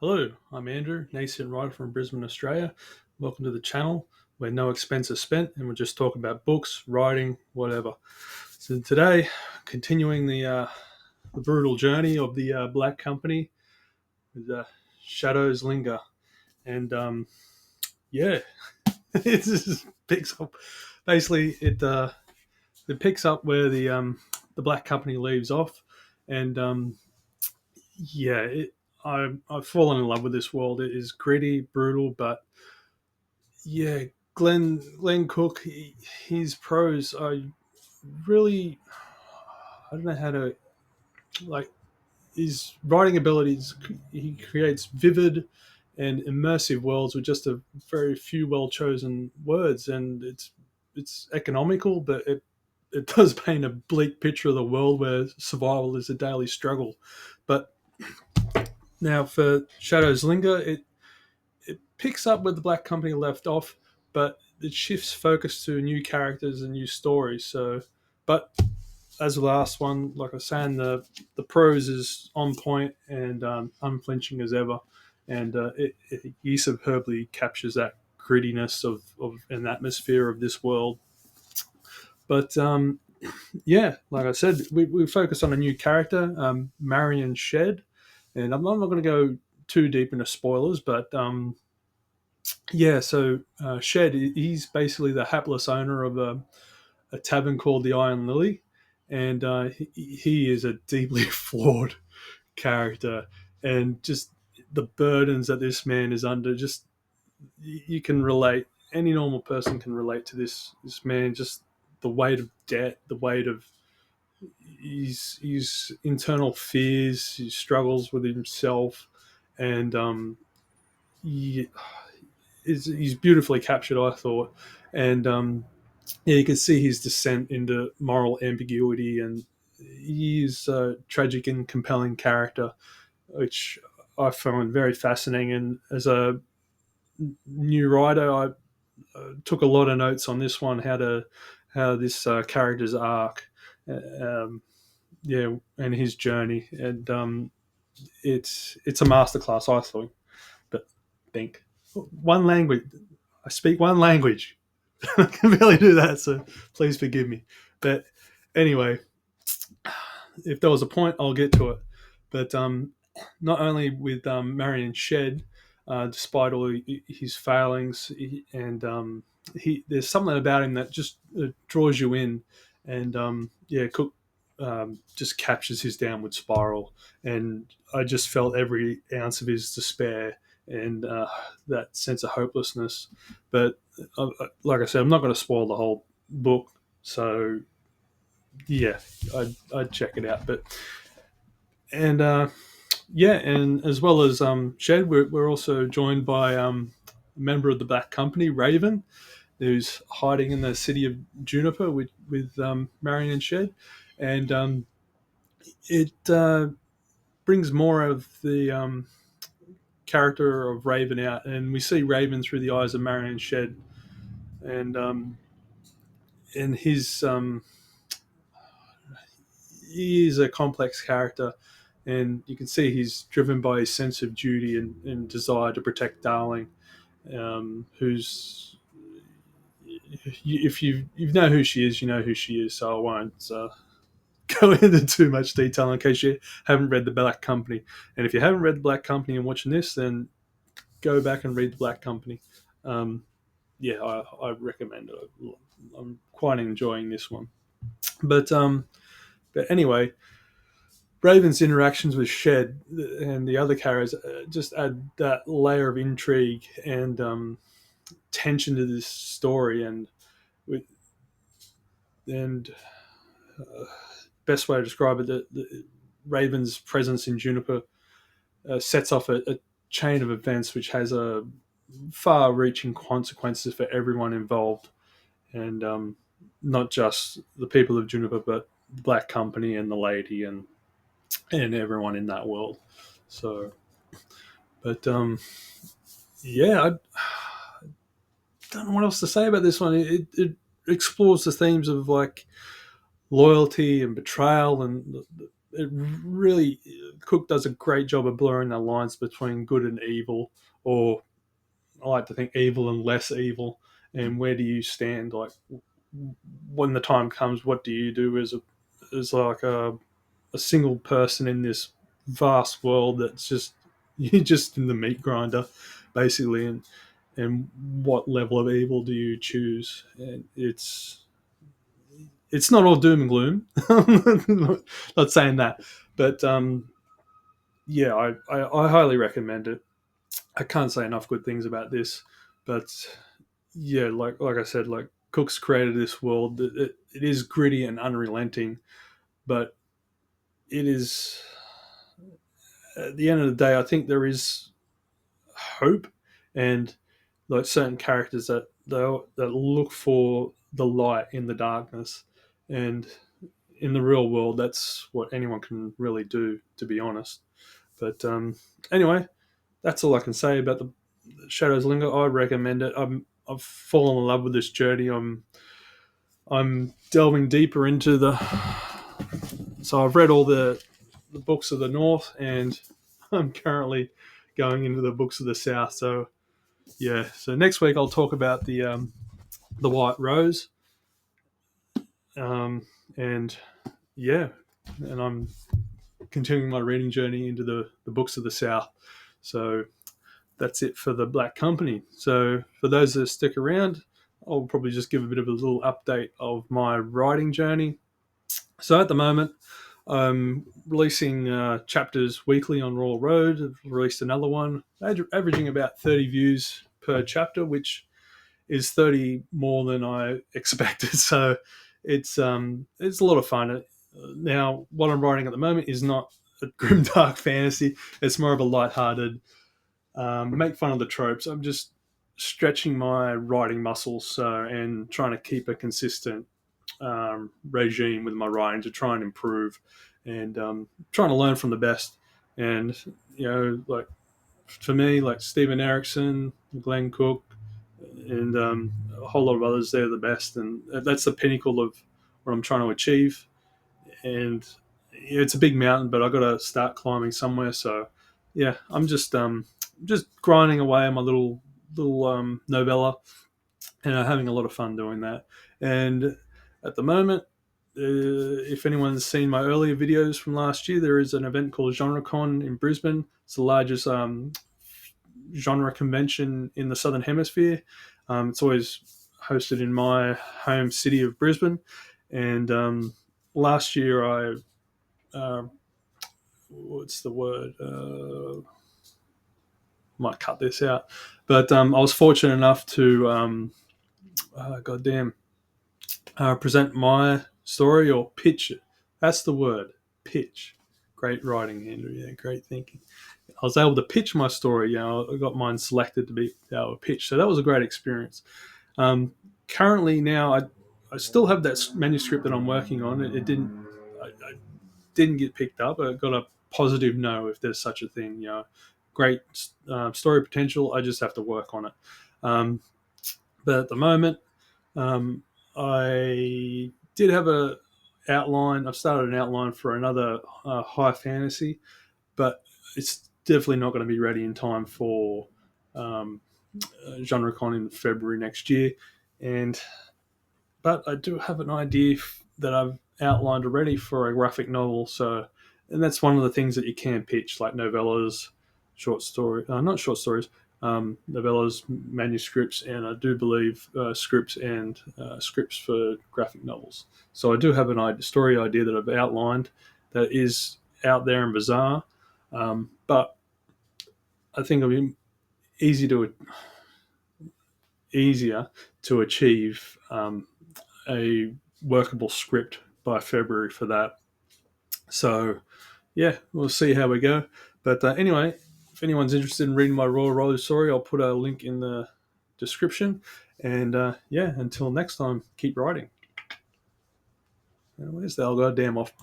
Hello, I'm Andrew, nascent writer from Brisbane, Australia. Welcome to the channel where no expense is spent and we'll just talk about books, writing, whatever. So today, continuing the brutal journey of the Black Company with Shadows Linger. And yeah, it just picks up. Basically, it picks up where the Black Company leaves off. And yeah, I've fallen in love with this world. It is gritty, brutal, but yeah, Glen Cook, his prose are really, I don't know how to, like, his writing abilities. He creates vivid and immersive worlds with just a very few well chosen words, and it's economical, but it does paint a bleak picture of the world where survival is a daily struggle. But now for Shadows Linger, it picks up where the Black Company left off, but it shifts focus to new characters and new stories. So, but as the last one, like I was saying, the prose is on point and unflinching as ever, and he superbly captures that grittiness of an atmosphere of this world. But yeah, like I said, we focus on a new character, Marion Shed, and I'm not going to go too deep into spoilers, but yeah, so Shed, he's basically the hapless owner of a tavern called the Iron Lily, and he is a deeply flawed character, and just the burdens that this man is under, just you can relate. Any normal person can relate to this man. Just the weight of debt, the weight of his internal fears, his struggles with himself, and he, he's beautifully captured, I thought, and yeah, you can see his descent into moral ambiguity, and he's a tragic and compelling character, which I found very fascinating. And as a new writer, I took a lot of notes on this one, how this character's arc, um, yeah, and his journey, and it's a masterclass, I thought. But think one language. I speak one language. I can barely do that, so please forgive me. But anyway, if there was a point, I'll get to it. But not only with Marion Shed, despite all his failings, and there's something about him that just draws you in, and yeah, Cook just captures his downward spiral, and I just felt every ounce of his despair and that sense of hopelessness. But like I said, I'm not going to spoil the whole book, so yeah, I'd check it out. But and yeah, and as well as Shed, we're also joined by a member of the Black Company, Raven, who's hiding in the city of Juniper with Marion and Shed, and it brings more of the character of Raven out, and we see Raven through the eyes of Marion Shed, and his he is a complex character, and you can see he's driven by his sense of duty and desire to protect Darling, who's if you know who she is, you know who she is. So I won't go into too much detail in case you haven't read the Black Company. And if you haven't read the Black Company and watching this, then go back and read the Black Company. Um, yeah, I recommend it. I'm quite enjoying this one. But but anyway, Raven's interactions with Shed and the other characters just add that layer of intrigue and tension to this story, and with and best way to describe it, the Raven's presence in Juniper sets off a chain of events which has a far-reaching consequences for everyone involved, and not just the people of Juniper, but the Black Company and the lady and everyone in that world. So, but yeah, I don't know what else to say about this one. It explores the themes of like loyalty and betrayal and it really, Cook does a great job of blurring the lines between good and evil, or I like to think evil and less evil, and where do you stand? Like when the time comes, what do you do as like a single person in this vast world that's just you're just in the meat grinder, basically, and what level of evil do you choose? And it's not all doom and gloom. Not saying that, but yeah, I highly recommend it. I can't say enough good things about this, but yeah, like I said, like Cook's created this world. It is gritty and unrelenting, but it is at the end of the day, I think there is hope and like certain characters that look for the light in the darkness, and in the real world, that's what anyone can really do, to be honest. But anyway, that's all I can say about the Shadows Linger. I recommend it. I've fallen in love with this journey. I'm delving deeper into the. So I've read all the books of the North, and I'm currently going into the books of the South. So yeah. So next week I'll talk about the White Rose, and yeah, and I'm continuing my reading journey into the books of the South. So that's it for the Black Company. So for those that stick around, I'll probably just give a bit of a little update of my writing journey. So at the moment, I'm releasing chapters weekly on Royal Road. I've released another one, averaging about 30 views per chapter, which is 30 more than I expected. So it's a lot of fun. Now, what I'm writing at the moment is not a grim dark fantasy. It's more of a light-hearted, make fun of the tropes. I'm just stretching my writing muscles, and trying to keep a consistent regime with my writing to try and improve, and trying to learn from the best. And like for me, like Stephen Erickson, Glen Cook, and a whole lot of others, they're the best, and that's the pinnacle of what I'm trying to achieve. And it's a big mountain, but I got to start climbing somewhere. So yeah, I'm just grinding away on my little novella, and I'm having a lot of fun doing that. And at the moment, if anyone's seen my earlier videos from last year, there is an event called GenreCon in Brisbane. It's the largest genre convention in the Southern Hemisphere. It's always hosted in my home city of Brisbane, and last year I what's the word? Might cut this out, but I was fortunate enough to goddamn present my story, or pitch it. That's the word, pitch. Great writing, Andrew. Yeah, great thinking. I was able to pitch my story. I got mine selected to be able to pitch, so that was a great experience. Currently, now I still have that manuscript that I'm working on. It didn't I didn't get picked up. I got a positive no, if there's such a thing. Great story potential. I just have to work on it. But at the moment, um, I did have a outline. I've started an outline for another high fantasy, but it's definitely not going to be ready in time for um, GenreCon in February next year. And but I do have an idea that I've outlined already for a graphic novel. So, and that's one of the things that you can pitch, like novellas, short story, not short stories, novellas, manuscripts, and I do believe scripts and scripts for graphic novels. So I do have an story idea that I've outlined that is out there and bizarre, but I think it'll be easy to easier to achieve a workable script by February for that. So yeah, we'll see how we go. But anyway, if anyone's interested in reading my Royal Roller story, I'll put a link in the description. And yeah, until next time, keep writing. Where's the goddamn off?